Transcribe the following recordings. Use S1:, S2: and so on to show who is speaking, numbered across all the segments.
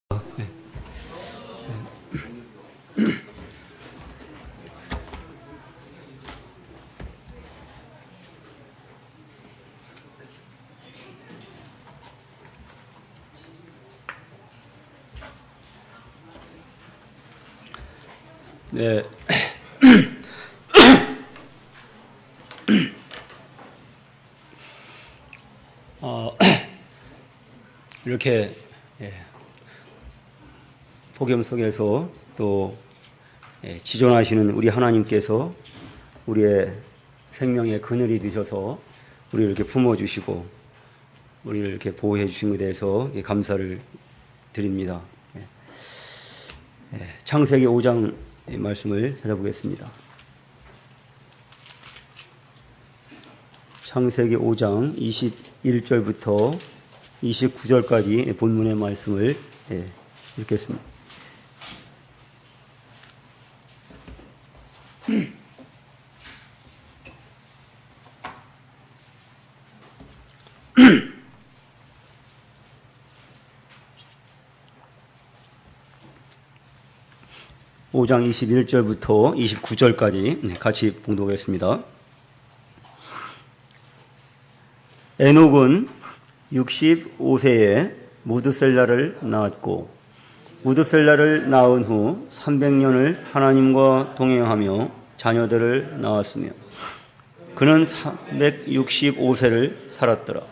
S1: 네. 이렇게 복음 속에서 또 지존하시는 우리 하나님께서 우리의 생명의 그늘이 되셔서 우리를 이렇게 품어주시고 우리를 이렇게 보호해 주신 것에 대해서 감사를 드립니다. 창세기 5장 말씀을 찾아보겠습니다. 창세기 5장 21절부터 29절까지 본문의 말씀을 읽겠습니다. (5장 21절부터 29절까지) 같이 봉독하겠습니다. 에녹은 65세에 무드셀라를 낳았고 무드셀라를 낳은 후 300년을 하나님과 동행하며 자녀들을 낳았으며 그는 365세를 살았더라.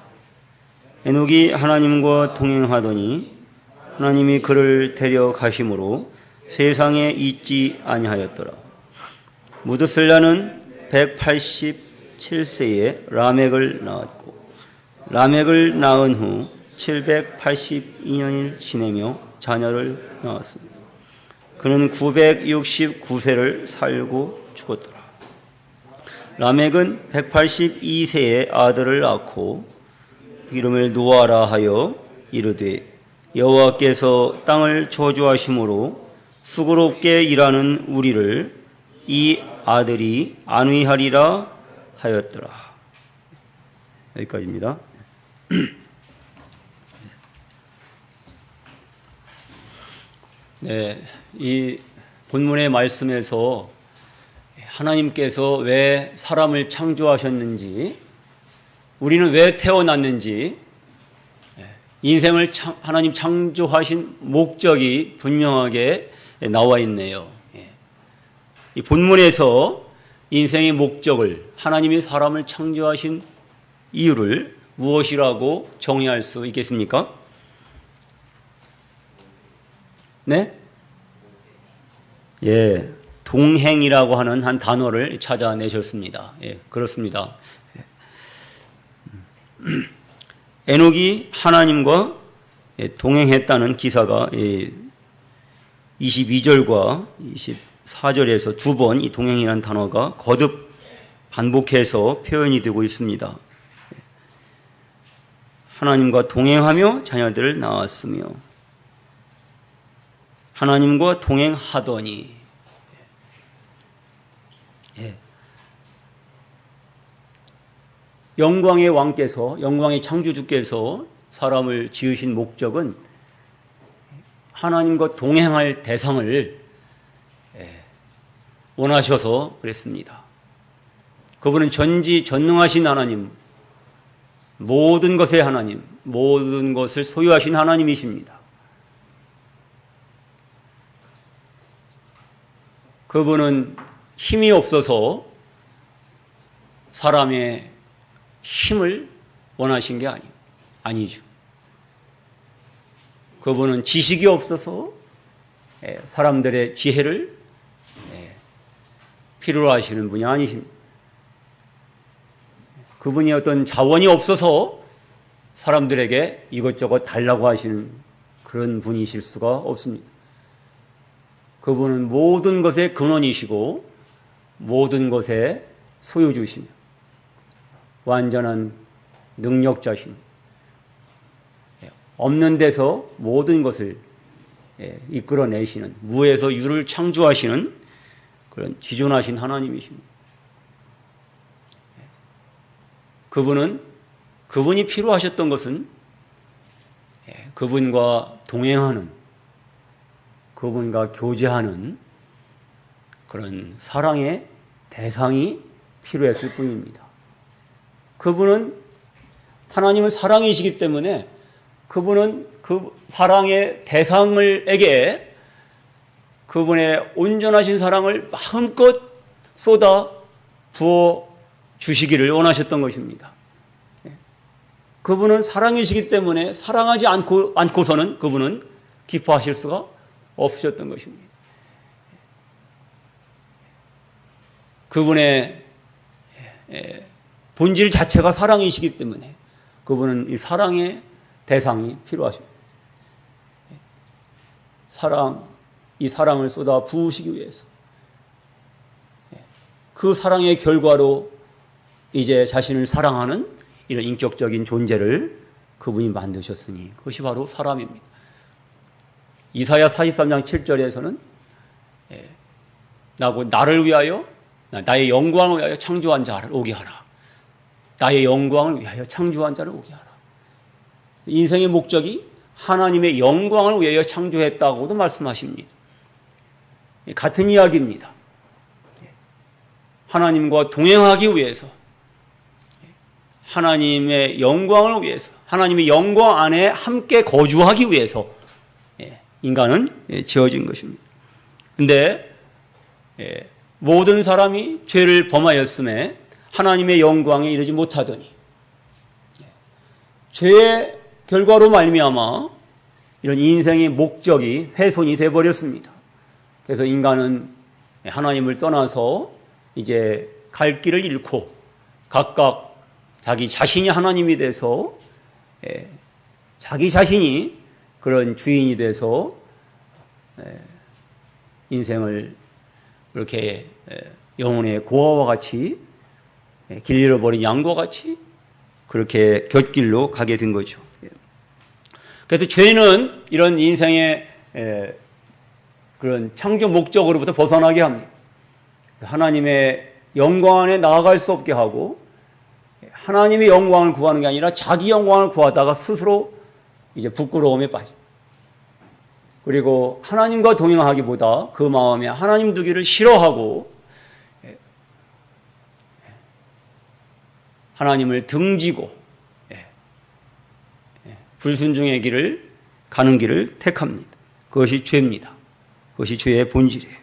S1: 에녹이 하나님과 동행하더니 하나님이 그를 데려가심으로 세상에 있지 아니하였더라. 무드셀라는 187세에 라멕을 낳았고 라멕을 낳은 후 782년을 지내며 자녀를 낳았습니다. 그는 969세를 살고 죽었더라. 라멕은 182세에 아들을 낳고 이름을 노아라 하여 이르되 여호와께서 땅을 저주하심으로 수고롭게 일하는 우리를 이 아들이 안위하리라 하였더라. 여기까지입니다. 네, 이 본문의 말씀에서 하나님께서 왜 사람을 창조하셨는지, 우리는 왜 태어났는지, 인생을 하나님 창조하신 목적이 분명하게 나와 있네요. 이 본문에서 인생의 목적을, 하나님이 사람을 창조하신 이유를 무엇이라고 정의할 수 있겠습니까? 네? 동행이라고 하는 한 단어를 찾아내셨습니다. 그렇습니다. 에녹이 하나님과 동행했다는 기사가 22절과 24절에서 두 번 이 동행이라는 단어가 거듭 반복해서 표현이 되고 있습니다. 하나님과 동행하며 자녀들을 낳았으며 하나님과 동행하더니 영광의 왕께서, 영광의 창조주께서 사람을 지으신 목적은 하나님과 동행할 대상을 원하셔서 그랬습니다. 그분은 전지전능하신 하나님, 모든 것의 하나님, 모든 것을 소유하신 하나님이십니다. 그분은 힘이 없어서 사람의 힘을 원하신 게 아니죠. 그분은 지식이 없어서 사람들의 지혜를 필요로 하시는 분이 아니십니다. 그분이 어떤 자원이 없어서 사람들에게 이것저것 달라고 하시는 그런 분이실 수가 없습니다. 그분은 모든 것의 근원이시고 모든 것의 소유주시며 완전한 능력자십니다. 없는 데서 모든 것을 이끌어내시는, 무에서 유를 창조하시는 그런 지존하신 하나님이십니다. 그분이 필요하셨던 것은 그분과 동행하는, 그분과 교제하는 그런 사랑의 대상이 필요했을 뿐입니다. 그분은 하나님은 사랑이시기 때문에 그분은 그 사랑의 대상에게 그분의 온전하신 사랑을 마음껏 쏟아 부어 주시기를 원하셨던 것입니다. 그분은 사랑이시기 때문에 사랑하지 않고서는 그분은 기뻐하실 수가 없으셨던 것입니다. 그분의 본질 자체가 사랑이시기 때문에 그분은 이 사랑의 대상이 필요하십니다. 이 사랑을 쏟아 부으시기 위해서 그 사랑의 결과로 이제 자신을 사랑하는 이런 인격적인 존재를 그분이 만드셨으니 그것이 바로 사람입니다. 이사야 43장 7절에서는 나를 위하여 나의 영광을 위하여 창조한 자를 오게 하라. 나의 영광을 위하여 창조한 자를 오게 하라. 인생의 목적이 하나님의 영광을 위하여 창조했다고도 말씀하십니다. 같은 이야기입니다. 하나님과 동행하기 위해서 하나님의 영광을 위해서 하나님의 영광 안에 함께 거주하기 위해서 인간은 지어진 것입니다. 그런데 모든 사람이 죄를 범하였음에 하나님의 영광에 이르지 못하더니 죄의 결과로 말미암아 이런 인생의 목적이 훼손이 되어버렸습니다. 그래서 인간은 하나님을 떠나서 이제 갈 길을 잃고 각각 자기 자신이 하나님이 돼서 자기 자신이 그런 주인이 돼서 인생을 그렇게 영혼의 고아와 같이 길 잃어버린 양과 같이 그렇게 곁길로 가게 된 거죠. 그래서 죄는 이런 인생의 그런 창조 목적으로부터 벗어나게 합니다. 하나님의 영광 안에 나아갈 수 없게 하고 하나님의 영광을 구하는 게 아니라 자기 영광을 구하다가 스스로 이제 부끄러움에 빠집니다. 그리고 하나님과 동행하기보다 그 마음에 하나님 두기를 싫어하고 하나님을 등지고 불순종의 길을 가는 길을 택합니다. 그것이 죄입니다. 그것이 죄의 본질이에요.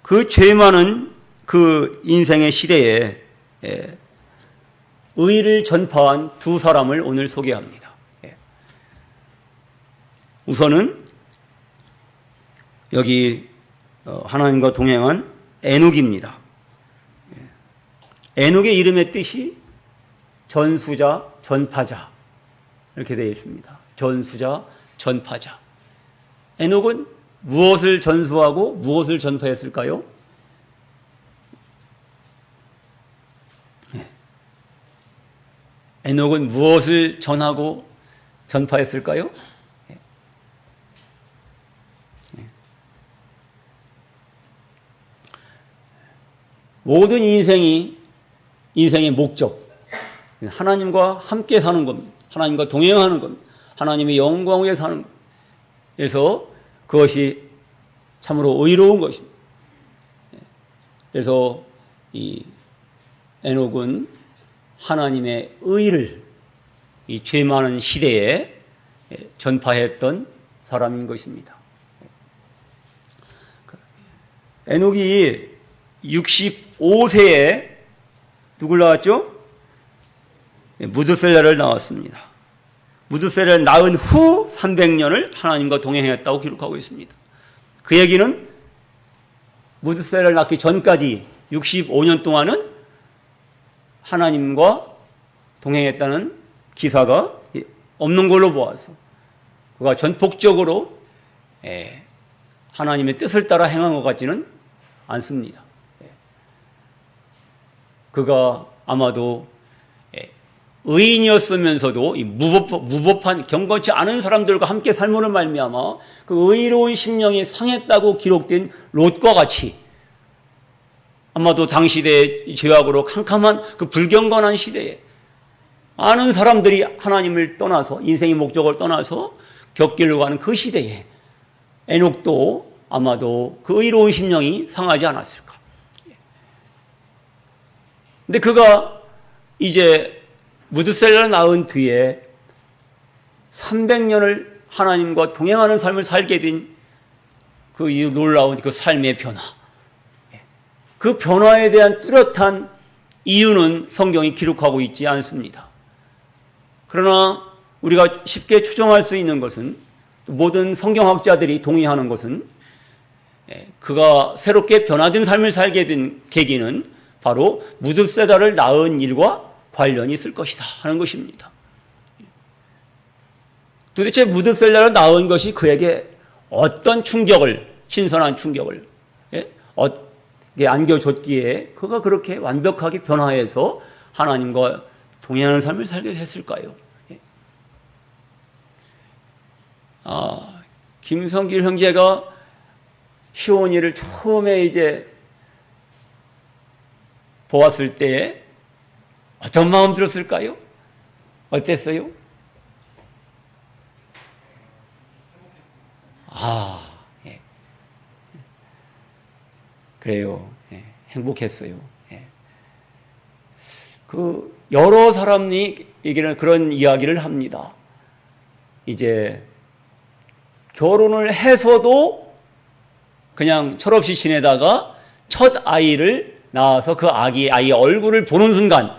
S1: 그 죄 많은 그 인생의 시대에 의를 전파한 두 사람을 오늘 소개합니다. 우선은 여기 하나님과 동행한 에녹입니다. 에녹의 이름의 뜻이 전수자, 전파자 이렇게 되어 있습니다. 전수자, 전파자. 에녹은 무엇을 전수하고 무엇을 전파했을까요? 에녹은 무엇을 전하고 전파했을까요? 모든 인생의 목적, 하나님과 함께 사는 겁니다. 하나님과 동행하는 겁니다. 하나님의 영광 위에 사는 겁니다. 그래서 그것이 참으로 의로운 것입니다. 그래서 이 에녹은 하나님의 의를 이 죄 많은 시대에 전파했던 사람인 것입니다. 에녹이 65세에 누굴 낳았죠? 무드셀라를 낳았습니다. 무드셀라를 낳은 후 300년을 하나님과 동행했다고 기록하고 있습니다. 그 얘기는 무드셀라를 낳기 전까지 65년 동안은 하나님과 동행했다는 기사가 없는 걸로 보아서 그가 전폭적으로 하나님의 뜻을 따라 행한 것 같지는 않습니다. 그가 아마도 의인이었으면서도 이 무법한 경건치 않은 사람들과 함께 삶으로 말미암아 그 의로운 심령이 상했다고 기록된 롯과 같이 아마도 당시대의 죄악으로 캄캄한 그 불경건한 시대에 많은 사람들이 하나님을 떠나서 인생의 목적을 떠나서 겪기려고 하는 그 시대에 에녹도 아마도 그 의로운 심령이 상하지 않았을까. 근데 그가 이제 무드셀라를 낳은 뒤에 300년을 하나님과 동행하는 삶을 살게 된 그 놀라운 그 삶의 변화. 그 변화에 대한 뚜렷한 이유는 성경이 기록하고 있지 않습니다. 그러나 우리가 쉽게 추정할 수 있는 것은, 모든 성경학자들이 동의하는 것은, 그가 새롭게 변화된 삶을 살게 된 계기는 바로 무드셀라를 낳은 일과 관련이 있을 것이다 하는 것입니다. 도대체 무드셀라를 낳은 것이 그에게 어떤 충격을, 신선한 충격을 안겨줬기에 그가 그렇게 완벽하게 변화해서 하나님과 동행하는 삶을 살게 했을까요? 김성길 형제가 시온이를 처음에 이제 보았을 때에 어떤 마음 들었을까요? 어땠어요? 예. 그래요. 예. 행복했어요. 예. 여러 사람이 그런 이야기를 합니다. 이제 결혼을 해서도 그냥 철없이 지내다가 첫 아이를 낳아서 그 아이의 얼굴을 보는 순간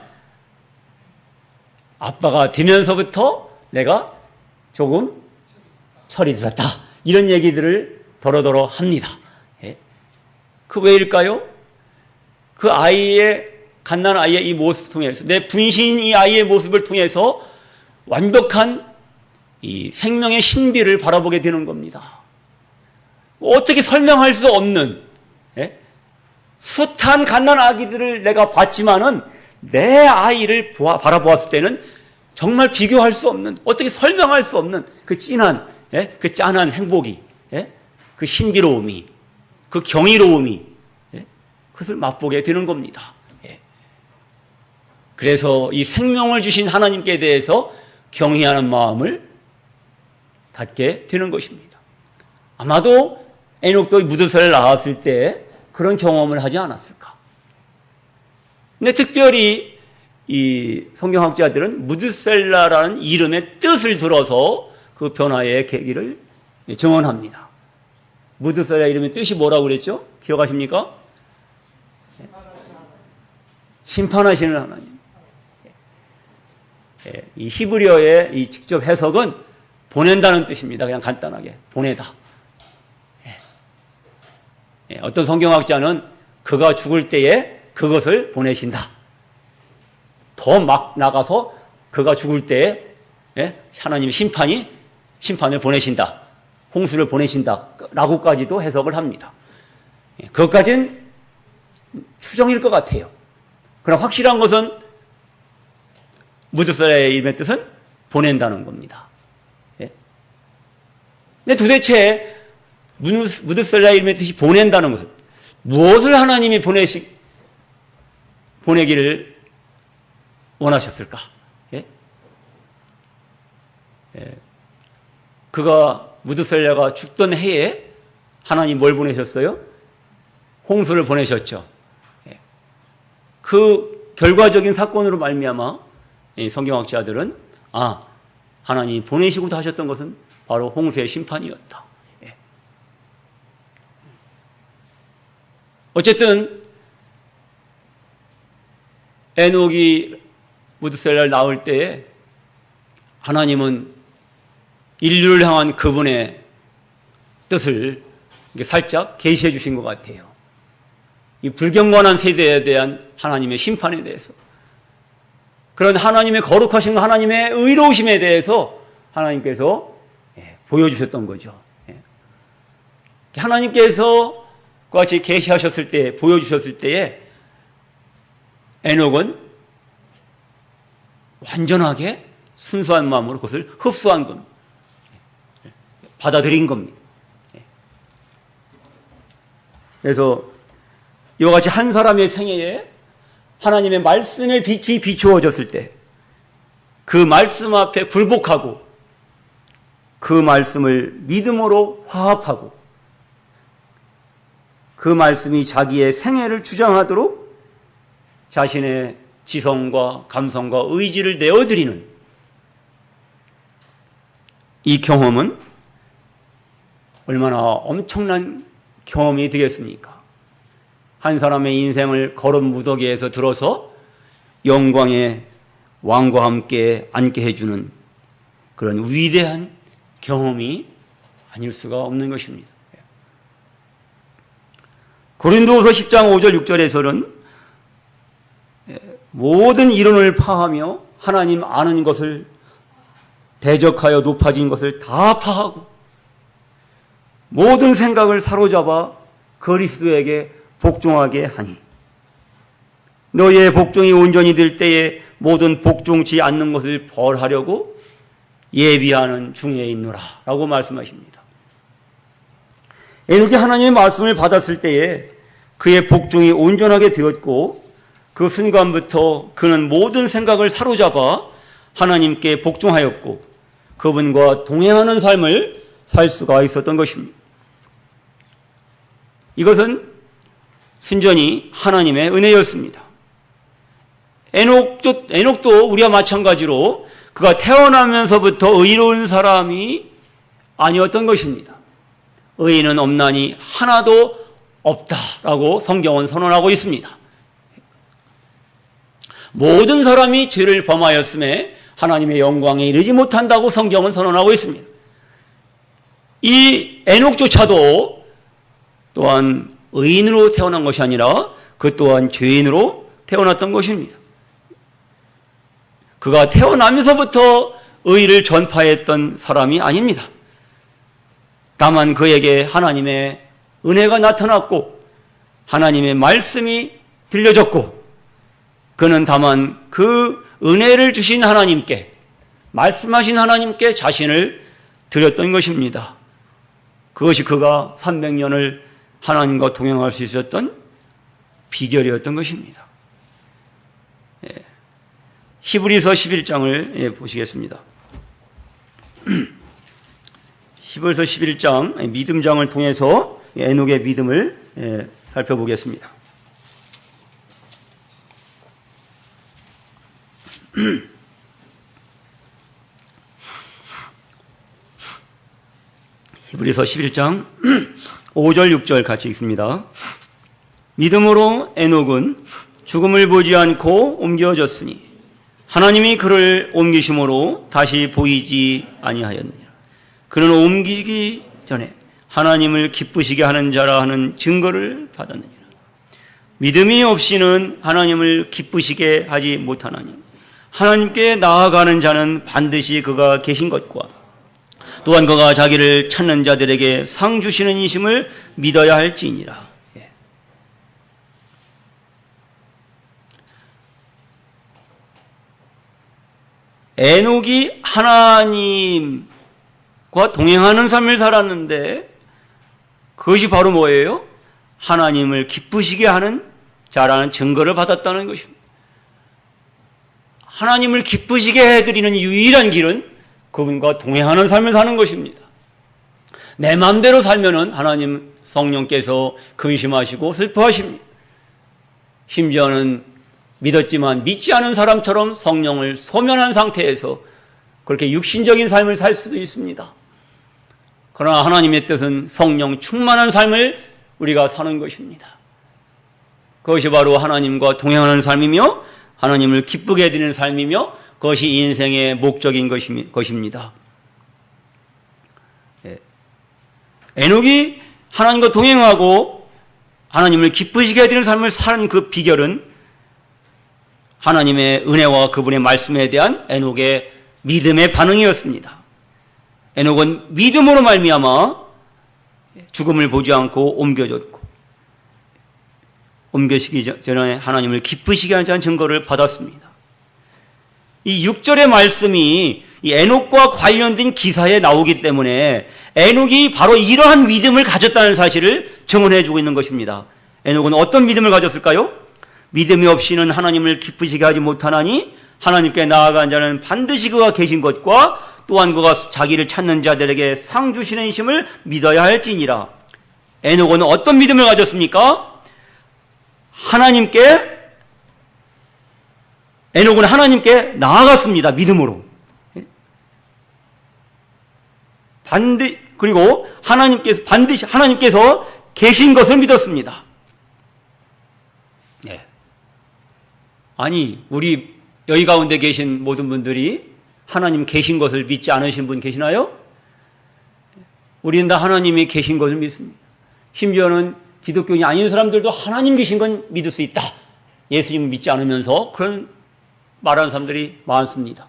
S1: 아빠가 되면서부터 내가 조금 철이 들었다. 이런 얘기들을 더러더러 합니다. 예. 그 왜일까요? 그 갓난 아이의 이 모습을 통해서, 내 분신인 이 아이의 모습을 통해서 완벽한 이 생명의 신비를 바라보게 되는 겁니다. 어떻게 설명할 수 없는, 숱한 갓난 아기들을 내가 봤지만은 내 아이를 바라보았을 때는 정말 비교할 수 없는, 어떻게 설명할 수 없는 그 그 짠한 행복이, 그 신비로움이, 그 경이로움이, 그것을 맛보게 되는 겁니다. 그래서 이 생명을 주신 하나님께 대해서 경외하는 마음을 갖게 되는 것입니다. 아마도 에녹도 무드셀라를 낳았을 때 그런 경험을 하지 않았을까. 근데 특별히 이 성경학자들은 무드셀라라는 이름의 뜻을 들어서 그 변화의 계기를 증언합니다. 무드셀라 이름의 뜻이 뭐라고 그랬죠? 기억하십니까? 심판하시는 하나님. 이 히브리어의 이 직접 해석은 보낸다는 뜻입니다. 그냥 간단하게 보내다. 어떤 성경학자는 그가 죽을 때에 그것을 보내신다. 더 막 나가서 그가 죽을 때에 하나님의 심판을 보내신다. 홍수를 보내신다. 라고까지도 해석을 합니다. 그것까지는 추정일 것 같아요. 그러나 확실한 것은 무드셀라의 이름의 뜻은 보낸다는 겁니다. 근데 도대체 무드셀라의 이름의 뜻이 보낸다는 것은 무엇을 하나님이 보내기를 원하셨을까? 무드셀라가 죽던 해에 하나님 뭘 보내셨어요? 홍수를 보내셨죠. 그 결과적인 사건으로 말미암아 성경학자들은 하나님이 보내시고도 하셨던 것은 바로 홍수의 심판이었다. 어쨌든 에녹이 무드셀라를 낳을 때에 하나님은 인류를 향한 그분의 뜻을 살짝 계시해 주신 것 같아요. 이 불경건한 세대에 대한 하나님의 심판에 대해서, 그런 하나님의 거룩하신 하나님의 의로우심에 대해서 하나님께서 보여주셨던 거죠. 하나님께서 같이 계시하셨을 때, 보여주셨을 때에 에녹은 완전하게 순수한 마음으로 그것을 흡수한 겁니다. 받아들인 겁니다. 그래서 이와 같이 한 사람의 생애에 하나님의 말씀의 빛이 비추어졌을 때 그 말씀 앞에 굴복하고 그 말씀을 믿음으로 화합하고 그 말씀이 자기의 생애를 주장하도록 자신의 지성과 감성과 의지를 내어드리는 이 경험은 얼마나 엄청난 경험이 되겠습니까? 한 사람의 인생을 거룩 무더기에서 들어서 영광의 왕과 함께 앉게 해주는 그런 위대한 경험이 아닐 수가 없는 것입니다. 고린도후서 10장 5절 6절에서는 모든 이론을 파하며 하나님 아는 것을 대적하여 높아진 것을 다 파하고 모든 생각을 사로잡아 그리스도에게 복종하게 하니 너희의 복종이 온전히 될 때에 모든 복종치 않는 것을 벌하려고 예비하는 중에 있노라 라고 말씀하십니다. 에녹이 하나님의 말씀을 받았을 때에 그의 복종이 온전하게 되었고 그 순간부터 그는 모든 생각을 사로잡아 하나님께 복종하였고 그분과 동행하는 삶을 살 수가 있었던 것입니다. 이것은 순전히 하나님의 은혜였습니다. 에녹도 우리와 마찬가지로 그가 태어나면서부터 의로운 사람이 아니었던 것입니다. 의인은 없나니 하나도 없다라고 성경은 선언하고 있습니다. 모든 사람이 죄를 범하였음에 하나님의 영광에 이르지 못한다고 성경은 선언하고 있습니다. 이 에녹조차도 또한 의인으로 태어난 것이 아니라 그 또한 죄인으로 태어났던 것입니다. 그가 태어나면서부터 의를 전파했던 사람이 아닙니다. 다만 그에게 하나님의 은혜가 나타났고 하나님의 말씀이 들려졌고 그는 다만 그 은혜를 주신 하나님께 말씀하신 하나님께 자신을 드렸던 것입니다. 그것이 그가 300년을 하나님과 동행할 수 있었던 비결이었던 것입니다. 히브리서 11장을 보시겠습니다. 히브리서 11장 믿음장을 통해서 에녹의 믿음을 살펴보겠습니다. 히브리서 11장 5절 6절 같이 읽습니다. 믿음으로 에녹은 죽음을 보지 않고 옮겨졌으니 하나님이 그를 옮기심으로 다시 보이지 아니하였느니라. 그는 옮기기 전에 하나님을 기쁘시게 하는 자라 하는 증거를 받았느니라. 믿음이 없이는 하나님을 기쁘시게 하지 못하나니 하나님께 나아가는 자는 반드시 그가 계신 것과 또한 그가 자기를 찾는 자들에게 상 주시는 이심을 믿어야 할지니라. 에녹이 하나님과 동행하는 삶을 살았는데 그것이 바로 뭐예요? 하나님을 기쁘시게 하는 자라는 증거를 받았다는 것입니다. 하나님을 기쁘시게 해드리는 유일한 길은 그분과 동행하는 삶을 사는 것입니다. 내 마음대로 살면은 하나님 성령께서 근심하시고 슬퍼하십니다. 심지어는 믿었지만 믿지 않은 사람처럼 성령을 소멸한 상태에서 그렇게 육신적인 삶을 살 수도 있습니다. 그러나 하나님의 뜻은 성령 충만한 삶을 우리가 사는 것입니다. 그것이 바로 하나님과 동행하는 삶이며 하나님을 기쁘게 해드리는 삶이며 그것이 인생의 목적인 것입니다. 에녹이 하나님과 동행하고 하나님을 기쁘시게 해드리는 삶을 사는 그 비결은 하나님의 은혜와 그분의 말씀에 대한 에녹의 믿음의 반응이었습니다. 에녹은 믿음으로 말미암아 죽음을 보지 않고 옮겨졌고 옮겨지기 전에 하나님을 기쁘시게 하는 자는 증거를 받았습니다. 이 6절의 말씀이 이 에녹과 관련된 기사에 나오기 때문에 에녹이 바로 이러한 믿음을 가졌다는 사실을 증언해 주고 있는 것입니다. 에녹은 어떤 믿음을 가졌을까요? 믿음이 없이는 하나님을 기쁘시게 하지 못하나니 하나님께 나아간 자는 반드시 그가 계신 것과 또한 그가 자기를 찾는 자들에게 상 주시는 심을 믿어야 할지니라. 에녹은 어떤 믿음을 가졌습니까? 에녹은 하나님께 나아갔습니다. 믿음으로. 그리고 반드시 하나님께서 계신 것을 믿었습니다. 네. 아니, 우리 여기 가운데 계신 모든 분들이 하나님 계신 것을 믿지 않으신 분 계시나요? 우리는 다 하나님이 계신 것을 믿습니다. 심지어는 기독교인이 아닌 사람들도 하나님 계신 건 믿을 수 있다. 예수님을 믿지 않으면서 그런 말하는 사람들이 많습니다.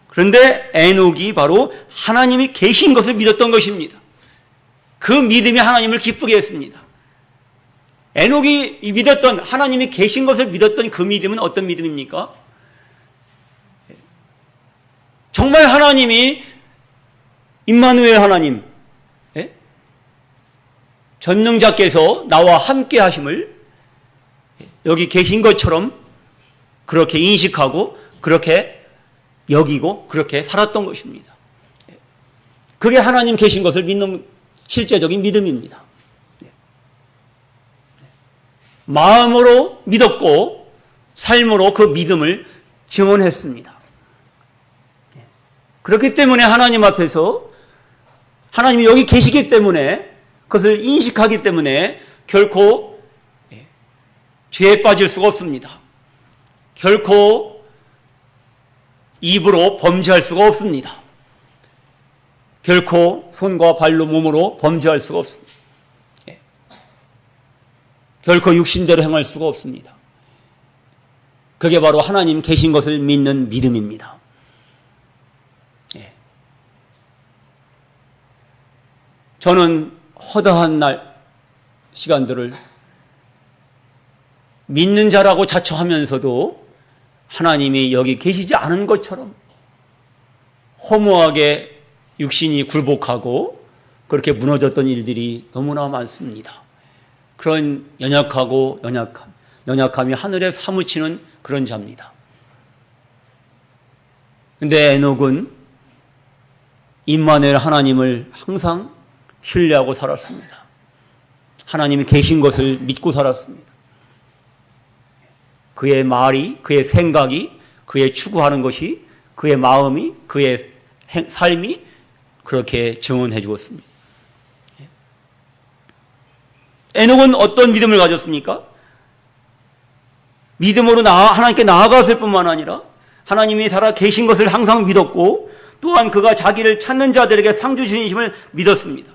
S1: 그런데 에녹이 바로 하나님이 계신 것을 믿었던 것입니다. 그 믿음이 하나님을 기쁘게 했습니다. 에녹이 믿었던, 하나님이 계신 것을 믿었던 그 믿음은 어떤 믿음입니까? 정말 하나님이 임마누엘 하나님, 전능자께서 나와 함께 하심을 여기 계신 것처럼 그렇게 인식하고 그렇게 여기고 그렇게 살았던 것입니다. 그게 하나님 계신 것을 믿는 실제적인 믿음입니다. 마음으로 믿었고 삶으로 그 믿음을 증언했습니다. 그렇기 때문에 하나님 앞에서 하나님이 여기 계시기 때문에 그것을 인식하기 때문에 결코 죄에 빠질 수가 없습니다. 결코 입으로 범죄할 수가 없습니다. 결코 손과 발로 몸으로 범죄할 수가 없습니다. 결코 육신대로 행할 수가 없습니다. 그게 바로 하나님 계신 것을 믿는 믿음입니다. 저는 허다한 시간들을 믿는 자라고 자처하면서도 하나님이 여기 계시지 않은 것처럼 허무하게 육신이 굴복하고 그렇게 무너졌던 일들이 너무나 많습니다. 그런 연약함이 하늘에 사무치는 그런 자입니다. 그런데 에녹은 임마누엘 하나님을 항상 신뢰하고 살았습니다. 하나님이 계신 것을 믿고 살았습니다. 그의 말이, 그의 생각이, 그의 추구하는 것이, 그의 마음이, 그의 삶이 그렇게 증언해 주었습니다. 에녹은 어떤 믿음을 가졌습니까? 믿음으로 하나님께 나아갔을 뿐만 아니라 하나님이 살아 계신 것을 항상 믿었고 또한 그가 자기를 찾는 자들에게 상 주시심을 믿었습니다.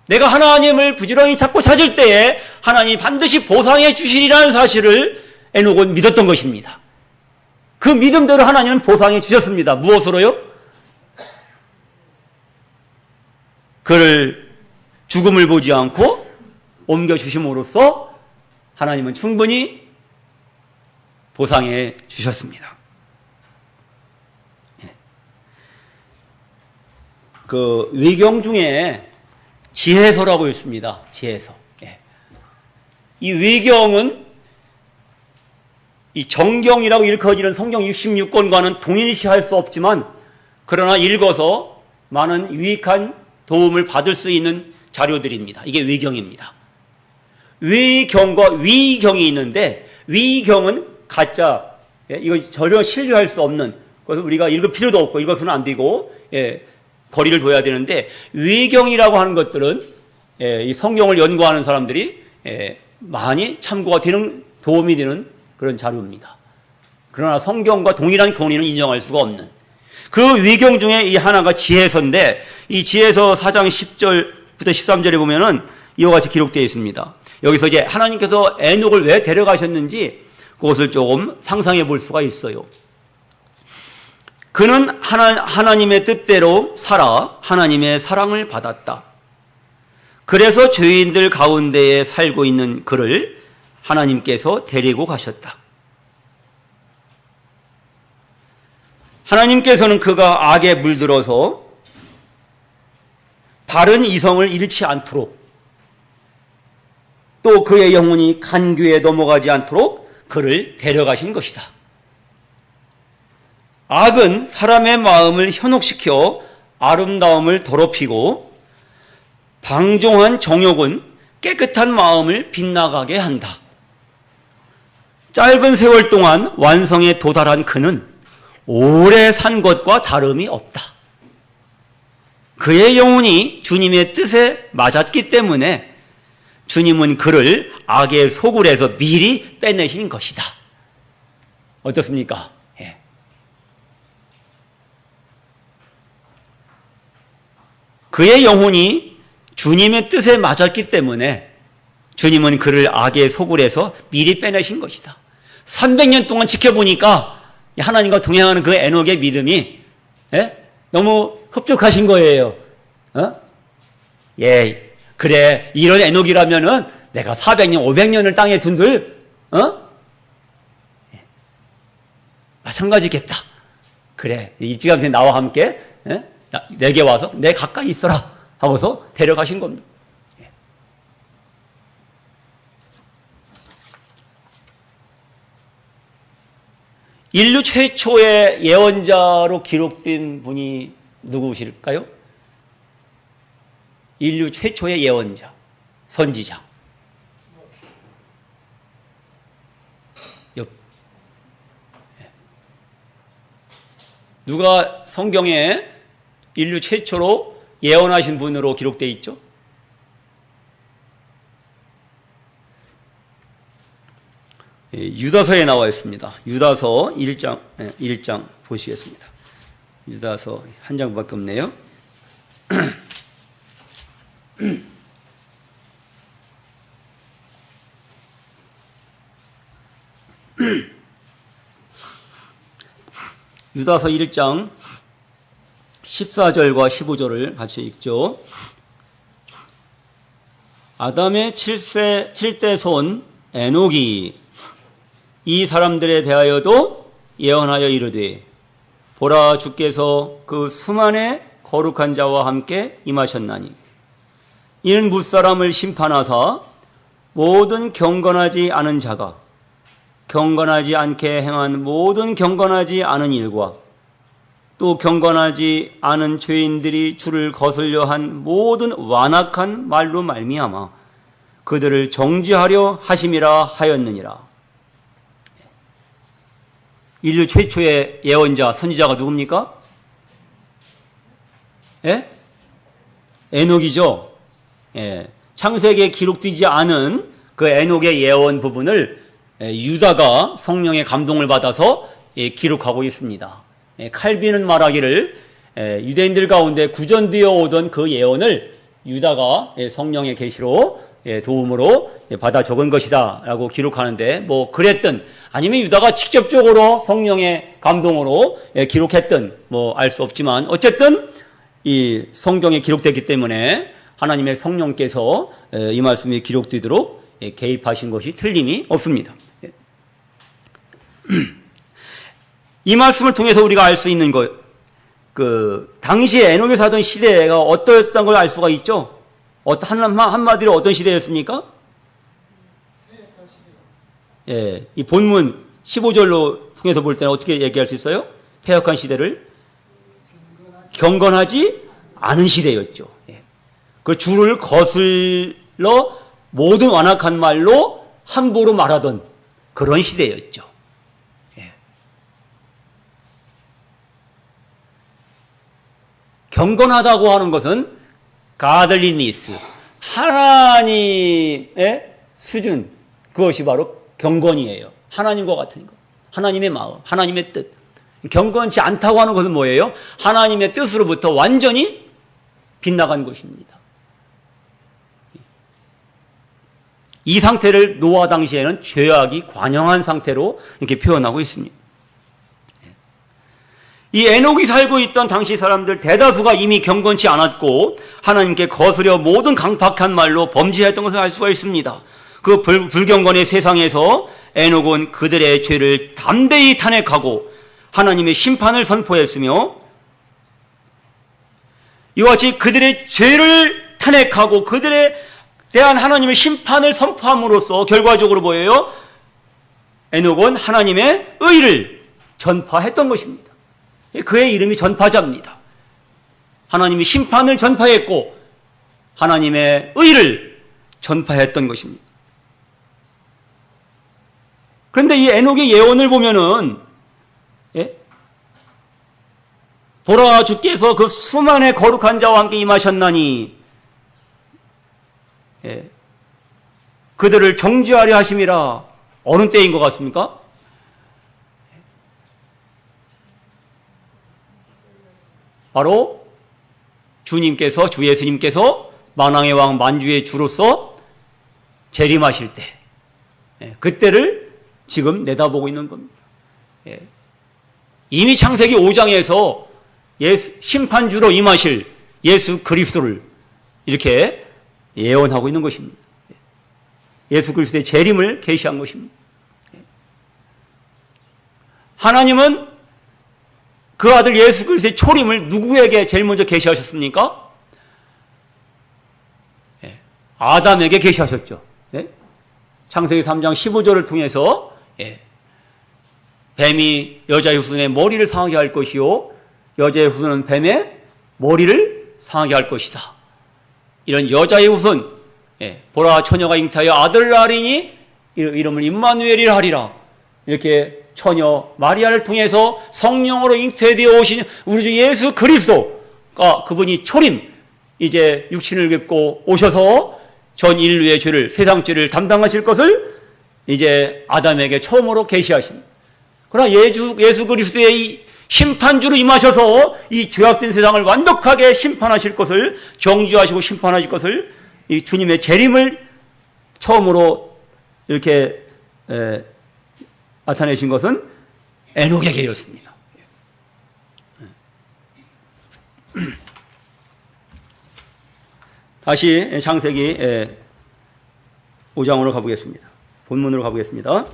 S1: 내가 하나님을 부지런히 찾고 찾을 때에 하나님이 반드시 보상해 주시리라는 사실을 에녹은 믿었던 것입니다. 그 믿음대로 하나님은 보상해 주셨습니다. 무엇으로요? 그를 죽음을 보지 않고 옮겨주심으로써 하나님은 충분히 보상해 주셨습니다. 그 위경 중에 지혜서라고 있습니다. 지혜서. 이 위경은 이 정경이라고 일컬어지는 성경 66권과는 동일시할 수 없지만 그러나 읽어서 많은 유익한 도움을 받을 수 있는 자료들입니다. 이게 위경입니다. 위경과 위경이 있는데 위경은 가짜, 이거 전혀 신뢰할 수 없는, 그래서 우리가 읽을 필요도 없고 읽어서는 안 되고 거리를 둬야 되는데 위경이라고 하는 것들은 이 성경을 연구하는 사람들이 많이 참고가 되는, 도움이 되는 그런 자료입니다. 그러나 성경과 동일한 권위는 인정할 수가 없는 그 위경 중에 이 하나가 지혜서인데 이 지혜서 4장 10절부터 13절에 보면은 이와 같이 기록되어 있습니다. 여기서 이제 하나님께서 에녹을 왜 데려가셨는지 그것을 조금 상상해 볼 수가 있어요. 그는 하나님의 뜻대로 살아 하나님의 사랑을 받았다. 그래서 죄인들 가운데에 살고 있는 그를 하나님께서 데리고 가셨다. 하나님께서는 그가 악에 물들어서 바른 이성을 잃지 않도록 또 그의 영혼이 간교에 넘어가지 않도록 그를 데려가신 것이다. 악은 사람의 마음을 현혹시켜 아름다움을 더럽히고 방종한 정욕은 깨끗한 마음을 빗나가게 한다. 짧은 세월 동안 완성에 도달한 그는 오래 산 것과 다름이 없다. 그의 영혼이 주님의 뜻에 맞았기 때문에 주님은 그를 악의 소굴에서 미리 빼내신 것이다. 어떻습니까? 예. 그의 영혼이 주님의 뜻에 맞았기 때문에 주님은 그를 악의 소굴에서 미리 빼내신 것이다. 300년 동안 지켜보니까 하나님과 동행하는 그 에녹의 믿음이 너무 흡족하신 거예요. 예, 그래, 이런 에녹이라면은 내가 400년, 500년을 땅에 둔들, 마찬가지겠다. 그래, 일찌감치 나와 함께, 내게 와서 내 가까이 있어라 하고서 데려가신 겁니다. 인류 최초의 예언자로 기록된 분이 누구실까요? 인류 최초의 예언자, 선지자. 누가 성경에 인류 최초로 예언하신 분으로 기록되어 있죠? 유다서에 나와 있습니다. 유다서 1장 보시겠습니다. 유다서 한 장밖에 없네요. 유다서 1장 14절과 15절을 같이 읽죠. 아담의 7대 손 에녹이 이 사람들에 대하여도 예언하여 이르되 보라 주께서 그 수만의 거룩한 자와 함께 임하셨나니 이는 무사람을 심판하사 모든 경건하지 않은 자가 경건하지 않게 행한 모든 경건하지 않은 일과 또 경건하지 않은 죄인들이 주를 거슬려 한 모든 완악한 말로 말미암아 그들을 정죄하려 하심이라 하였느니라. 인류 최초의 예언자, 선지자가 누굽니까? 예? 에녹이죠. 예. 창세기에 기록되지 않은 그 에녹의 예언 부분을 유다가 성령의 감동을 받아서 기록하고 있습니다. 칼빈은 말하기를 유대인들 가운데 구전되어 오던 그 예언을 유다가 성령의 계시로 도움으로 받아 적은 것이다 라고 기록하는데, 뭐 그랬든 아니면 유다가 직접적으로 성령의 감동으로 기록했든 뭐 알 수 없지만 어쨌든 이 성경에 기록됐기 때문에 하나님의 성령께서 이 말씀이 기록되도록 개입하신 것이 틀림이 없습니다. 이 말씀을 통해서 우리가 알 수 있는 것, 당시에 에녹이 사던 시대가 어떠했던 걸 알 수가 있죠. 한마디로 어떤 시대였습니까? 예, 이 본문 15절로 통해서 볼 때는 어떻게 얘기할 수 있어요? 패역한 시대를 경건하지 않은 시대였죠. 예. 그 주를 거슬러 모든 완악한 말로 함부로 말하던 그런 시대였죠. 예. 경건하다고 하는 것은 가들리니스, 하나님의 수준, 그것이 바로 경건이에요. 하나님과 같은 것, 하나님의 마음, 하나님의 뜻. 경건치 않다고 하는 것은 뭐예요? 하나님의 뜻으로부터 완전히 빗나간 것입니다. 이 상태를 노아 당시에는 죄악이 관영한 상태로 이렇게 표현하고 있습니다. 이 에녹이 살고 있던 당시 사람들 대다수가 이미 경건치 않았고 하나님께 거스려 모든 강팍한 말로 범죄했던 것을 알 수가 있습니다. 그 불경건의 세상에서 에녹은 그들의 죄를 담대히 탄핵하고 하나님의 심판을 선포했으며, 이와 같이 그들의 죄를 탄핵하고 그들에 대한 하나님의 심판을 선포함으로써 결과적으로 뭐예요? 에녹은 하나님의 의를 전파했던 것입니다. 그의 이름이 전파자입니다. 하나님이 심판을 전파했고 하나님의 의를 전파했던 것입니다. 그런데 이 에녹의 예언을 보면은 보라, 주께서 그 수만의 거룩한 자와 함께 임하셨나니 그들을 정죄하려 하심이라. 어느 때인 것 같습니까? 바로 주님께서, 주 예수님께서 만왕의 왕 만주의 주로서 재림하실 때, 그때를 지금 내다보고 있는 겁니다. 이미 창세기 5장에서 심판주로 임하실 예수 그리스도를 이렇게 예언하고 있는 것입니다. 예수 그리스도의 재림을 계시한 것입니다. 하나님은 그 아들 예수 그리스도의 초림을 누구에게 제일 먼저 계시하셨습니까? 아담에게 계시하셨죠. 창세기 3장 15절을 통해서 뱀이 여자의 후손의 머리를 상하게 할 것이요 여자의 후손은 뱀의 머리를 상하게 할 것이다. 이런 여자의 후손, 보라 처녀가 잉태하여 아들을 낳으리니 이름을 임마누엘이라 하리라. 이렇게 처녀 마리아를 통해서 성령으로 잉태되어 오신 우리 주 예수 그리스도가, 그분이 초림, 이제 육신을 입고 오셔서 전 인류의 죄를, 세상 죄를 담당하실 것을 이제 아담에게 처음으로 계시하십니다. 그러나 예수 그리스도의 이 심판주로 임하셔서 이 죄악된 세상을 완벽하게 심판하실 것을, 정죄하시고 심판하실 것을, 이 주님의 재림을 처음으로 이렇게 나타내신 것은 에녹에게였습니다. 다시 창세기 5장으로 가보겠습니다. 본문으로 가보겠습니다.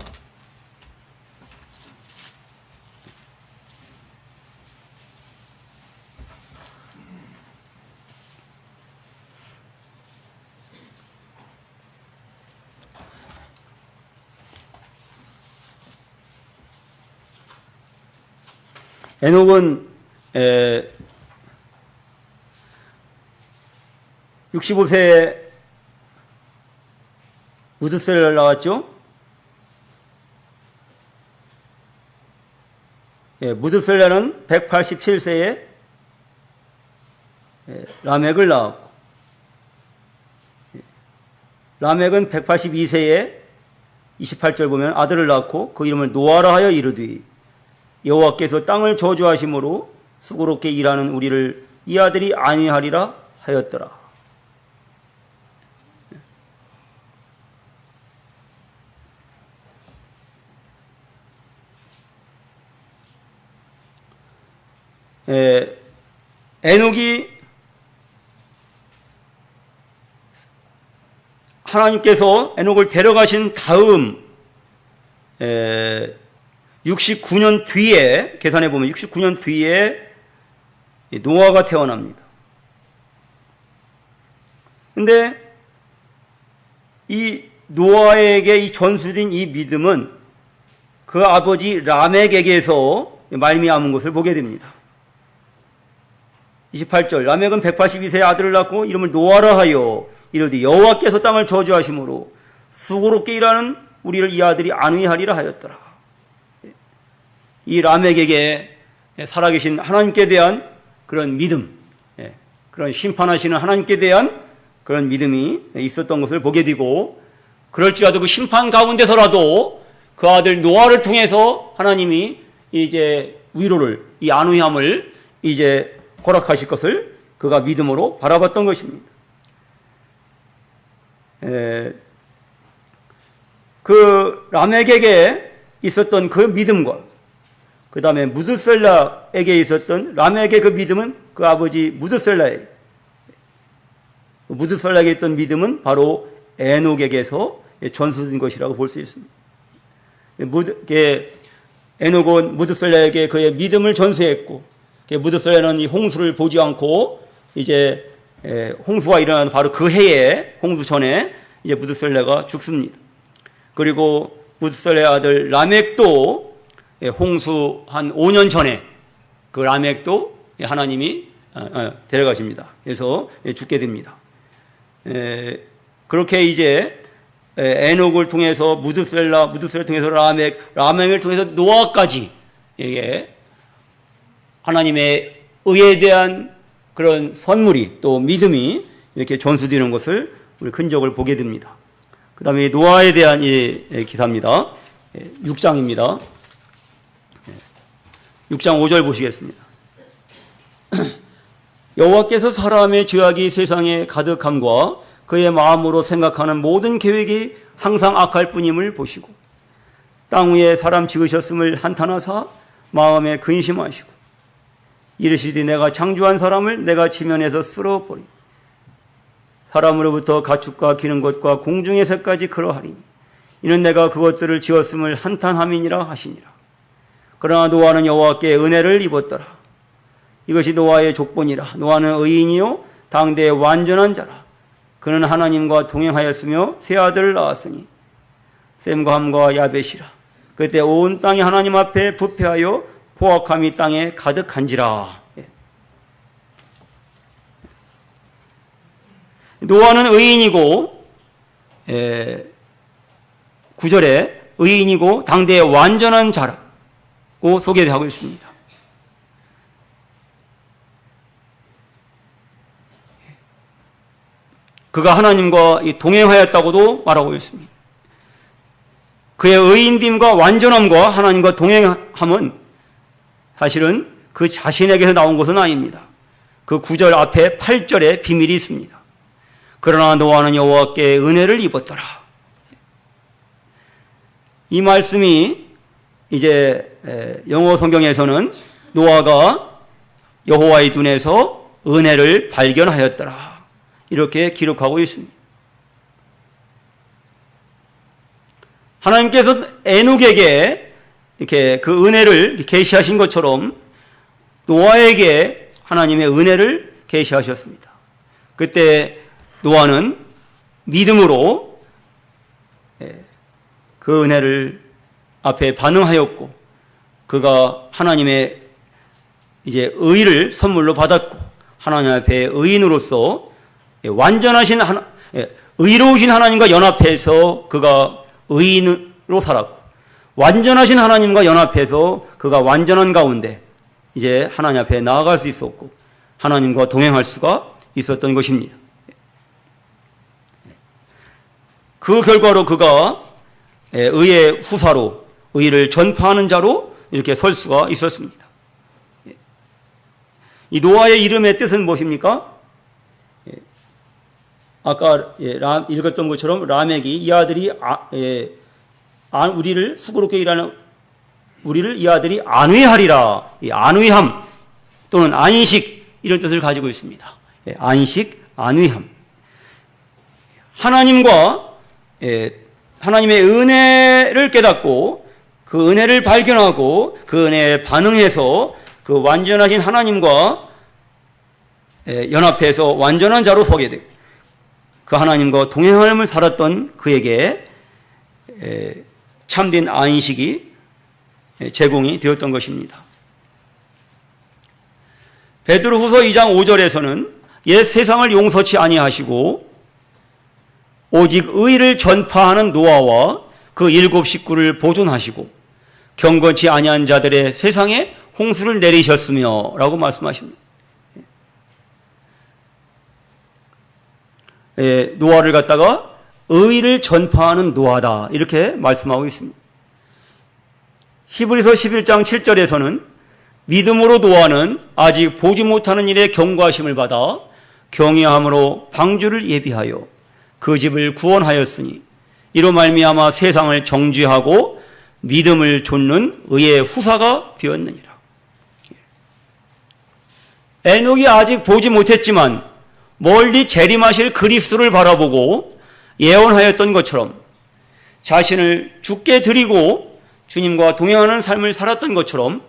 S1: 에녹은 65세에 무드셀라를 낳았죠. 무드셀라는 187세에 라멕을 낳았고, 라멕은 182세에 28절 보면 아들을 낳고 그 이름을 노아라 하여 이르되 여호와께서 땅을 저주하심으로 수고롭게 일하는 우리를 이 아들이 안위하리라 하였더라. 에녹이 하나님께서 에녹을 데려가신 다음 69년 뒤에, 계산해 보면 69년 뒤에 노아가 태어납니다. 근데 이 노아에게 이 전수된 이 믿음은 그 아버지 라멕에게서 말미암은 것을 보게 됩니다. 28절, 라멕은 182세의 아들을 낳고 이름을 노아라 하여 이르되 여호와께서 땅을 저주하심으로 수고롭게 일하는 우리를 이 아들이 안위하리라 하였더라. 이 라멕에게 살아계신 하나님께 대한 그런 믿음, 그런 심판하시는 하나님께 대한 그런 믿음이 있었던 것을 보게 되고, 그럴지라도 그 심판 가운데서라도 그 아들 노아를 통해서 하나님이 이제 위로를, 이 안위함을 이제 허락하실 것을 그가 믿음으로 바라봤던 것입니다. 그 라멕에게 있었던 그 믿음과 그 다음에 무드셀라에게 있었던 라멕의 그 믿음은 그 아버지 무드셀라에게 있던 믿음은 바로 에녹에게서 전수된 것이라고 볼 수 있습니다. 에녹은 무드셀라에게 그의 믿음을 전수했고, 무드셀라는 이 홍수를 보지 않고 이제 홍수가 일어나는 바로 그 해에, 홍수 전에 이제 무드셀라가 죽습니다. 그리고 무드셀라의 아들 라멕도 홍수 한 5년 전에 그 라멕도 하나님이 데려가십니다. 그래서 죽게 됩니다. 그렇게 이제 에녹을 통해서 무드셀라를 통해서 라멕을 통해서 노아까지 이게 하나님의 의에 대한 그런 선물이 또 믿음이 이렇게 전수되는 것을 우리 흔적을 보게 됩니다. 그 다음에 노아에 대한 기사입니다. 6장입니다. 6장 5절 보시겠습니다. 여호와께서 사람의 죄악이 세상에 가득함과 그의 마음으로 생각하는 모든 계획이 항상 악할 뿐임을 보시고 땅 위에 사람 지으셨음을 한탄하사 마음에 근심하시고 이르시되 내가 창조한 사람을 내가 지면에서 쓸어버리 사람으로부터 가축과 기는 것과 공중의 새까지 그러하리니 이는 내가 그것들을 지었음을 한탄함이니라 하시니라. 그러나 노아는 여호와께 은혜를 입었더라. 이것이 노아의 족본이라. 노아는 의인이요 당대의 완전한 자라. 그는 하나님과 동행하였으며 세 아들을 낳았으니 셈과 함과 야벳이라. 그때 온 땅이 하나님 앞에 부패하여 포악함이 땅에 가득한지라. 노아는 의인이고 9절에 의인이고 당대의 완전한 자라고 소개하고 있습니다. 그가 하나님과 동행하였다고도 말하고 있습니다. 그의 의인됨과 완전함과 하나님과 동행함은 사실은 그 자신에게서 나온 것은 아닙니다. 그 9절 앞에 8절에 비밀이 있습니다. 그러나 노아는 여호와께 은혜를 입었더라. 이 말씀이 이제 영어 성경에서는 노아가 여호와의 눈에서 은혜를 발견하였더라. 이렇게 기록하고 있습니다. 하나님께서 에녹에게 이렇게 그 은혜를 계시하신 것처럼 노아에게 하나님의 은혜를 계시하셨습니다. 그때 노아는 믿음으로 그 은혜를 앞에 반응하였고 그가 하나님의 이제 의를 선물로 받았고 하나님 앞에 의인으로서 완전하신 의로우신 하나님과 연합해서 그가 의인으로 살았고 완전하신 하나님과 연합해서 그가 완전한 가운데 이제 하나님 앞에 나아갈 수 있었고 하나님과 동행할 수가 있었던 것입니다. 그 결과로 그가 의의 후사로 의를 전파하는 자로 이렇게 설 수가 있었습니다. 이 노아의 이름의 뜻은 무엇입니까? 아까 읽었던 것처럼 라멕이 이 아들이 우리를 수고롭게 일하는 우리를 이 아들이 안위하리라. 이 안위함 또는 안식 이런 뜻을 가지고 있습니다. 안식, 안위함. 하나님의 은혜를 깨닫고 그 은혜를 발견하고 그 은혜에 반응해서 그 완전하신 하나님과 연합해서 완전한 자로 서게 되고 그 하나님과 동행함을 살았던 그에게 참된 안식이 제공이 되었던 것입니다. 베드로후서 2장 5절에서는 옛 세상을 용서치 아니하시고 오직 의를 전파하는 노아와 그 7 식구를 보존하시고 경건치 아니한 자들의 세상에 홍수를 내리셨으며 라고 말씀하십니다. 노아를 갖다가 의를 전파하는 노아다 이렇게 말씀하고 있습니다. 히브리서 11장 7절에서는 믿음으로 노아는 아직 보지 못하는 일에 경고하심을 받아 경외함으로 방주를 예비하여 그 집을 구원하였으니 이로 말미암아 세상을 정죄하고 믿음을 좇는 의의 후사가 되었느니라. 에녹이 아직 보지 못했지만 멀리 재림하실 그리스도를 바라보고 예언하였던 것처럼 자신을 죽게 드리고 주님과 동행하는 삶을 살았던 것처럼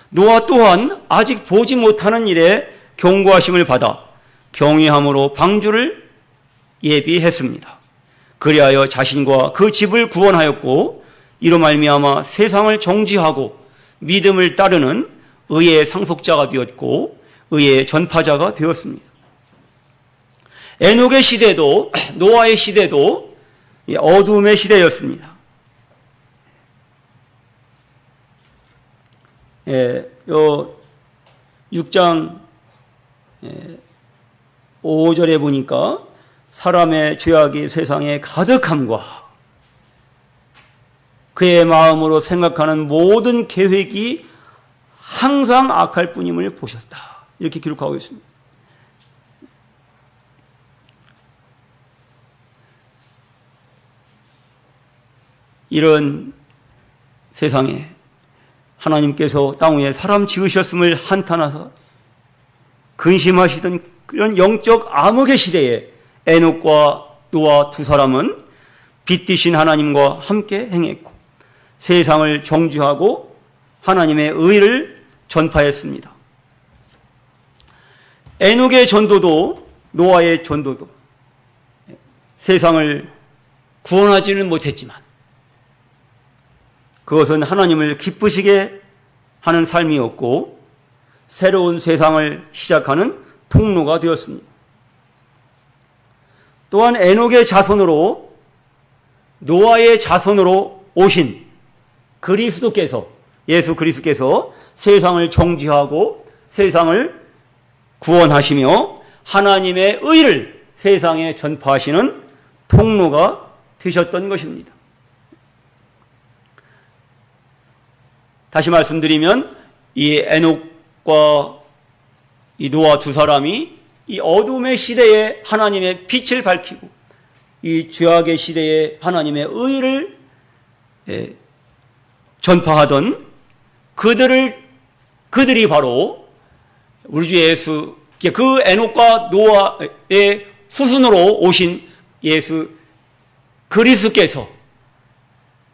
S1: 노아 또한 아직 보지 못하는 일에 경고하심을 받아 경외함으로 방주를 예비했습니다. 그리하여 자신과 그 집을 구원하였고 이로 말미암아 세상을 정죄하고 믿음을 따르는 의의 상속자가 되었고 의의 전파자가 되었습니다. 에녹의 시대도 노아의 시대도 어둠의 시대였습니다. 6장 5절에 보니까 사람의 죄악이 세상에 가득함과 그의 마음으로 생각하는 모든 계획이 항상 악할 뿐임을 보셨다. 이렇게 기록하고 있습니다. 이런 세상에 하나님께서 땅 위에 사람 지으셨음을 한탄하사 근심하시던 그런 영적 암흑의 시대에 에녹과 노아 두 사람은 빛 되신 하나님과 함께 행했고 세상을 정죄하고 하나님의 의를 전파했습니다. 에녹의 전도도 노아의 전도도 세상을 구원하지는 못했지만 그것은 하나님을 기쁘시게 하는 삶이었고 새로운 세상을 시작하는 통로가 되었습니다. 또한 에녹의 자손으로 노아의 자손으로 오신 그리스도께서 예수 그리스도께서 세상을 정죄하고 세상을 구원하시며 하나님의 의를 세상에 전파하시는 통로가 되셨던 것입니다. 다시 말씀드리면 이 에녹과 이 노아 두 사람이 이 어둠의 시대에 하나님의 빛을 밝히고 이 죄악의 시대에 하나님의 의를 전파하던 그들이 바로 우리 주 예수, 그 에녹과 노아의 후손으로 오신 예수 그리스도께서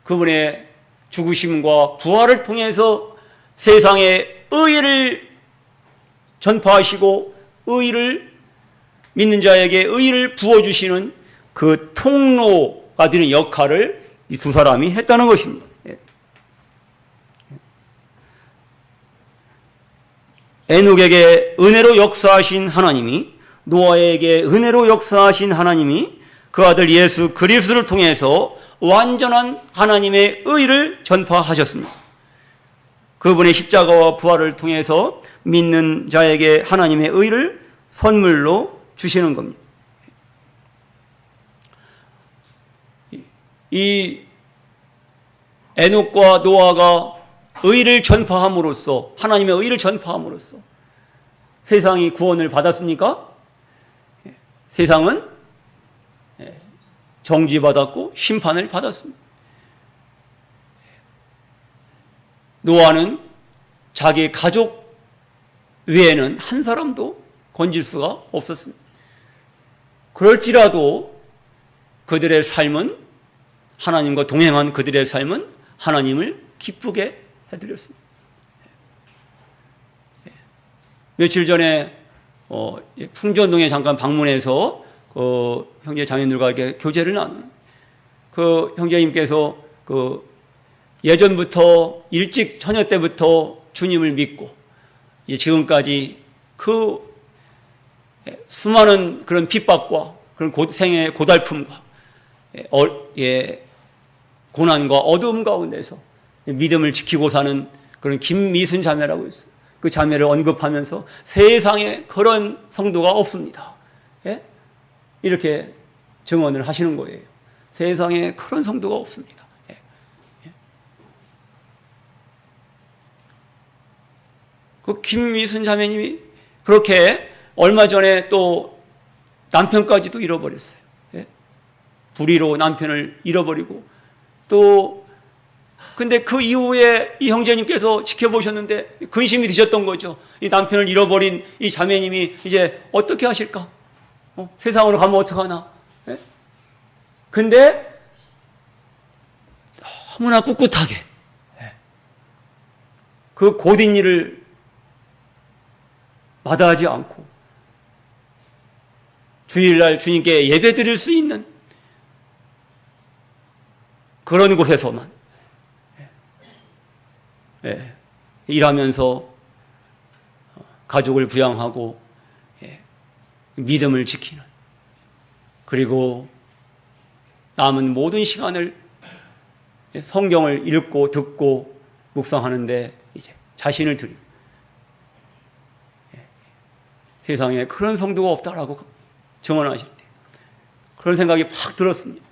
S1: 그분의 죽으심과 부활을 통해서 세상에 의를 전파하시고 의를 믿는 자에게 의를 부어주시는 그 통로가 되는 역할을 이 두 사람이 했다는 것입니다. 에녹에게 은혜로 역사하신 하나님이 노아에게 은혜로 역사하신 하나님이 그 아들 예수 그리스도를 통해서 완전한 하나님의 의를 전파하셨습니다. 그분의 십자가와 부활을 통해서 믿는 자에게 하나님의 의를 선물로 주시는 겁니다. 이 에녹과 노아가 의를 전파함으로써 하나님의 의를 전파함으로써 세상이 구원을 받았습니까? 세상은 정죄받았고 심판을 받았습니다. 노아는 자기 가족 외에는 한 사람도 건질 수가 없었습니다. 그럴지라도 그들의 삶은 하나님과 동행한 그들의 삶은 하나님을 기쁘게 해드렸습니다. 며칠 전에 풍전동에 잠깐 방문해서 형제 자매들과 이렇게 교제를 나누는 그 형제님께서 예전부터 일찍 처녀 때부터 주님을 믿고 이제 지금까지 그 수많은 그런 핍박과 그런 생의 고달픔과 고난과 어두움 가운데서 믿음을 지키고 사는 그런 김미순 자매라고 있어요. 그 자매를 언급하면서 세상에 그런 성도가 없습니다. 이렇게 증언을 하시는 거예요. 세상에 그런 성도가 없습니다. 그 김미순 자매님이 그렇게 얼마 전에 또 남편까지도 잃어버렸어요. 불의로 남편을 잃어버리고 또 근데 그 이후에 이 형제님께서 지켜보셨는데 근심이 드셨던 거죠. 이 남편을 잃어버린 이 자매님이 이제 어떻게 하실까? 세상으로 가면 어떡하나? 근데 너무나 꿋꿋하게 그 고된 일을 마다하지 않고 주일날 주님께 예배 드릴 수 있는 그런 곳에서만 일하면서 가족을 부양하고 믿음을 지키는, 그리고 남은 모든 시간을 성경을 읽고 듣고 묵상하는데 이제 자신을 드리고, 세상에 그런 성도가 없다라고 증언하실 때 그런 생각이 팍 들었습니다.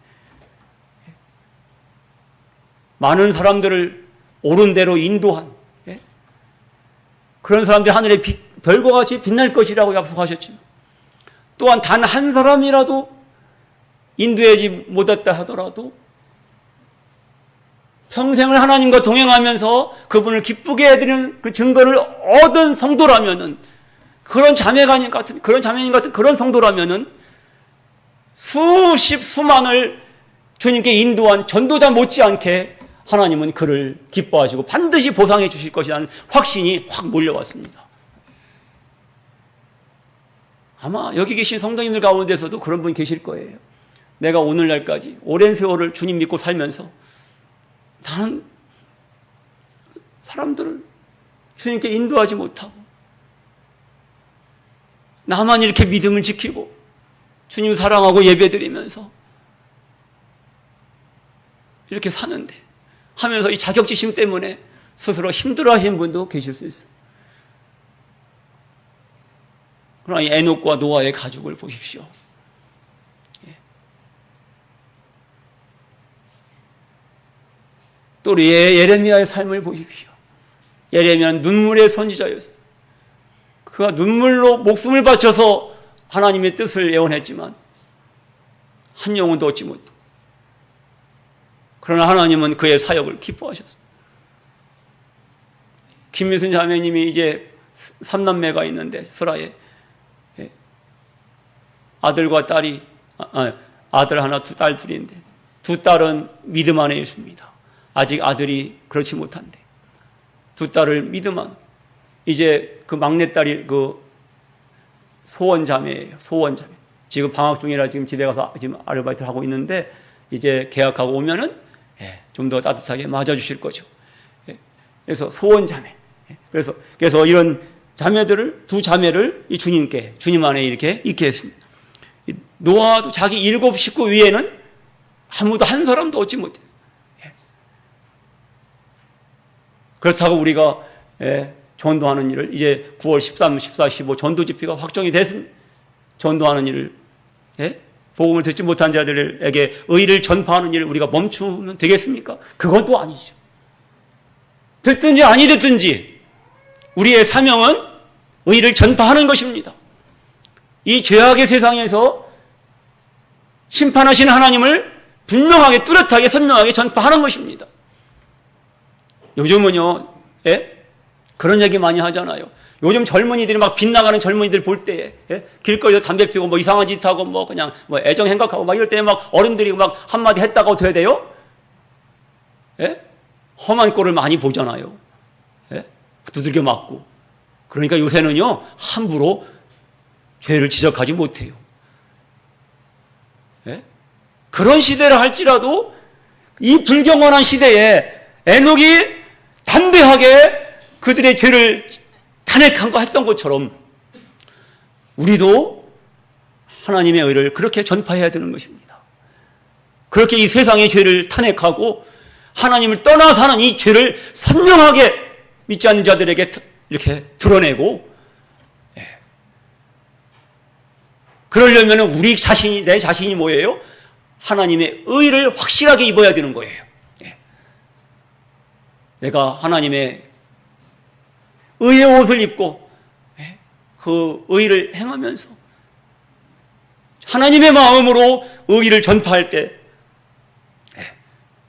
S1: 많은 사람들을 옳은 대로 인도한 그런 사람들이 하늘의 별과 같이 빛날 것이라고 약속하셨지만, 또한 단 한 사람이라도 인도하지 못했다 하더라도 평생을 하나님과 동행하면서 그분을 기쁘게 해드리는 그 증거를 얻은 성도라면은, 그런 자매님 같은 그런 성도라면은 수만을 주님께 인도한 전도자 못지않게 하나님은 그를 기뻐하시고 반드시 보상해 주실 것이라는 확신이 확 몰려왔습니다. 아마 여기 계신 성도님들 가운데서도 그런 분 계실 거예요. 내가 오늘날까지 오랜 세월을 주님 믿고 살면서 나는 사람들을 주님께 인도하지 못하고 나만 이렇게 믿음을 지키고 주님 사랑하고 예배드리면서 이렇게 사는데 하면서 이 자격지심 때문에 스스로 힘들어하시는 분도 계실 수 있어요. 그러나 이 에녹과 노아의 가족을 보십시오. 또 우리 예레미야의 삶을 보십시오. 예레미야는 눈물의 선지자였어요. 그가 눈물로 목숨을 바쳐서 하나님의 뜻을 예언했지만 한 영혼도 얻지 못했고, 그러나 하나님은 그의 사역을 기뻐하셨습니다. 김미순 자매님이 이제 3남매가 있는데 수라에 아들과 딸이 아들 하나, 딸 둘인데 두 딸은 믿음 안에 있습니다. 아직 아들이 그렇지 못한데 두 딸을 믿음 안. 이제 그 막내딸이 그 소원자매예요. 소원자매. 지금 방학 중이라 지금 집에 가서 지금 아르바이트를 하고 있는데 이제 계약하고 오면은 좀 더 따뜻하게 맞아주실 거죠. 그래서 소원자매. 그래서 이런 자매들을, 두 자매를 이 주님께, 주님 안에 이렇게 있게 했습니다. 노아도 자기 7 식구 위에는 아무도 한 사람도 얻지 못해요. 그렇다고 우리가 전도하는 일을 이제 9월 13, 14, 15 전도 집회가 확정이 됐습니다. 전도하는 일을, 복음을 듣지 못한 자들에게 의를 전파하는 일을 우리가 멈추면 되겠습니까? 그것도 아니죠. 듣든지 아니 듣든지 우리의 사명은 의를 전파하는 것입니다. 이 죄악의 세상에서 심판하시는 하나님을 분명하게, 뚜렷하게, 선명하게 전파하는 것입니다. 요즘은요, 그런 얘기 많이 하잖아요. 요즘 젊은이들이 막 빗나가는 젊은이들 볼 때에, 길거리에서 담배 피고 뭐 이상한 짓 하고 뭐 그냥 뭐 애정 행각하고 막 이럴 때 막 어른들이 막 한마디 했다가 어떻게 돼요? 험한 꼴을 많이 보잖아요. 두들겨 맞고. 그러니까 요새는요, 함부로 죄를 지적하지 못해요. 그런 시대를 할지라도 이 불경건한 시대에 에녹이 담대하게 그들의 죄를 탄핵한 거 했던 것처럼 우리도 하나님의 의를 그렇게 전파해야 되는 것입니다. 그렇게 이 세상의 죄를 탄핵하고 하나님을 떠나 사는 이 죄를 선명하게 믿지 않는 자들에게 이렇게 드러내고, 그러려면 우리 자신이, 내 자신이 뭐예요? 하나님의 의를 확실하게 입어야 되는 거예요. 내가 하나님의 의의 옷을 입고 그 의를 행하면서 하나님의 마음으로 의를 전파할 때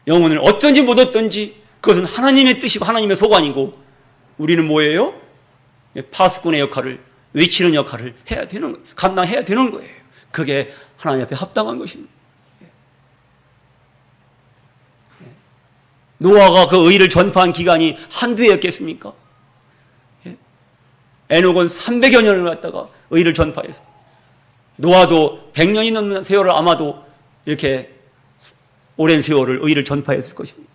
S1: 영혼을 얻든지 못 얻든지 그것은 하나님의 뜻이고 하나님의 소관이고, 우리는 뭐예요? 파수꾼의 역할을, 외치는 역할을 해야 되는 거예요. 감당해야 되는 거예요. 그게 하나님 앞에 합당한 것입니다. 노아가 그 의를 전파한 기간이 한두 해였겠습니까? 에녹은 300여 년을 갖다가 의를 전파해서, 노아도 100년이 넘는 세월을 아마도 이렇게 오랜 세월을 의를 전파했을 것입니다.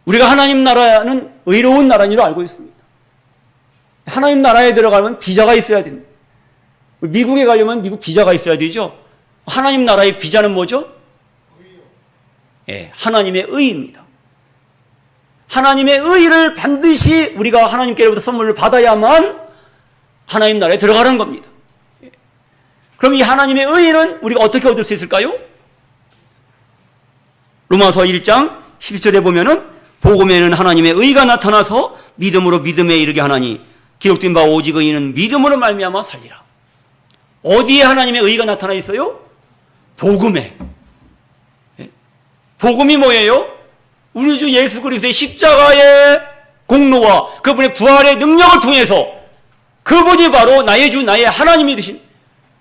S1: 우리가 하나님 나라는 의로운 나라인 줄 알고 있습니다. 하나님 나라에 들어가면 비자가 있어야 됩니다. 미국에 가려면 미국 비자가 있어야 되죠. 하나님 나라의 비자는 뭐죠? 예, 하나님의 의입니다. 하나님의 의를 반드시 우리가 하나님께로부터 선물을 받아야만 하나님 나라에 들어가는 겁니다. 예. 그럼 이 하나님의 의는 우리가 어떻게 얻을 수 있을까요? 로마서 1장 12절에 보면은 복음에는 하나님의 의가 나타나서 믿음으로 믿음에 이르게 하나니 기록된 바 오직 의인은 믿음으로 말미암아 살리라. 어디에 하나님의 의가 나타나 있어요? 복음에. 예. 복음이 뭐예요? 우리 주 예수 그리스도의 십자가의 공로와 그분의 부활의 능력을 통해서 그분이 바로 나의 주 나의 하나님이 되신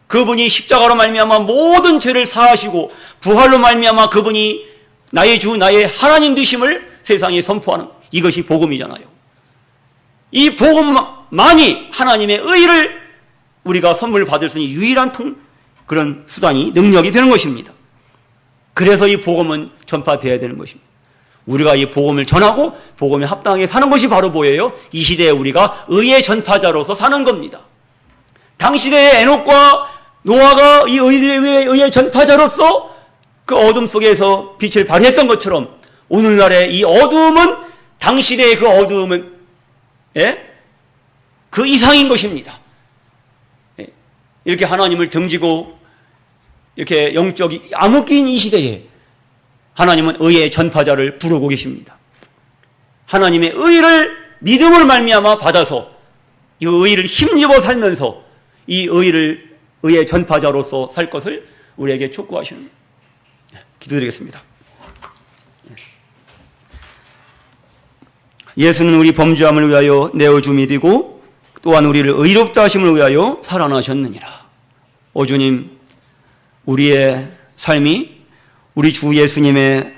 S1: 그분이 십자가로 말미암아 모든 죄를 사하시고 부활로 말미암아 그분이 나의 주 나의 하나님 되심을 세상에 선포하는 이것이 복음이잖아요. 이 복음만이 하나님의 의를 우리가 선물을 받을 수 있는 유일한 그런 수단이 능력이 되는 것입니다. 그래서 이 복음은 전파되어야 되는 것입니다. 우리가 이 복음을 전하고 복음에 합당하게 사는 것이 바로 뭐예요? 이 시대에 우리가 의의 전파자로서 사는 겁니다. 당시대의 에녹과 노아가 이 의의 전파자로서 그 어둠 속에서 빛을 발휘했던 것처럼 오늘날의 이 어두움은 당시대의 그 어두움은 그 이상인 것입니다. 이렇게 하나님을 등지고 이렇게 영적이 암흑기인 이 시대에 하나님은 의의 전파자를 부르고 계십니다. 하나님의 의를 믿음을 말미암아 받아서 이 의를 힘입어 살면서 이 의의 전파자로서 살 것을 우리에게 촉구하시는 거예요. 기도드리겠습니다. 예수는 우리 범죄함을 위하여 내어줌이 되고 또한 우리를 의롭다 하심을 위하여 살아나셨느니라. 오 주님, 우리의 삶이 우리 주 예수님의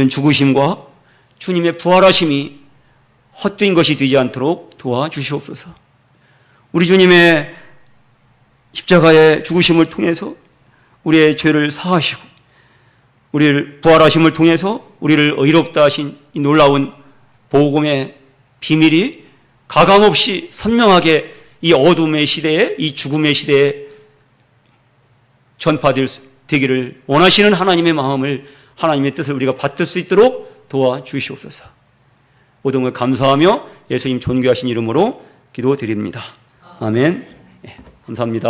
S1: 죽으심과 주님의 부활하심이 헛된 것이 되지 않도록 도와주시옵소서. 우리 주님의 십자가의 죽으심을 통해서 우리의 죄를 사하시고 우리를 부활하심을 통해서 우리를 의롭다 하신 이 놀라운 복음의 비밀이 가감없이 선명하게 이 어둠의 시대에 이 죽음의 시대에 전파되기를 원하시는 하나님의 마음을 하나님의 뜻을 우리가 받들 수 있도록 도와주시옵소서. 모든 걸 감사하며 예수님 존귀하신 이름으로 기도드립니다. 아멘. 감사합니다.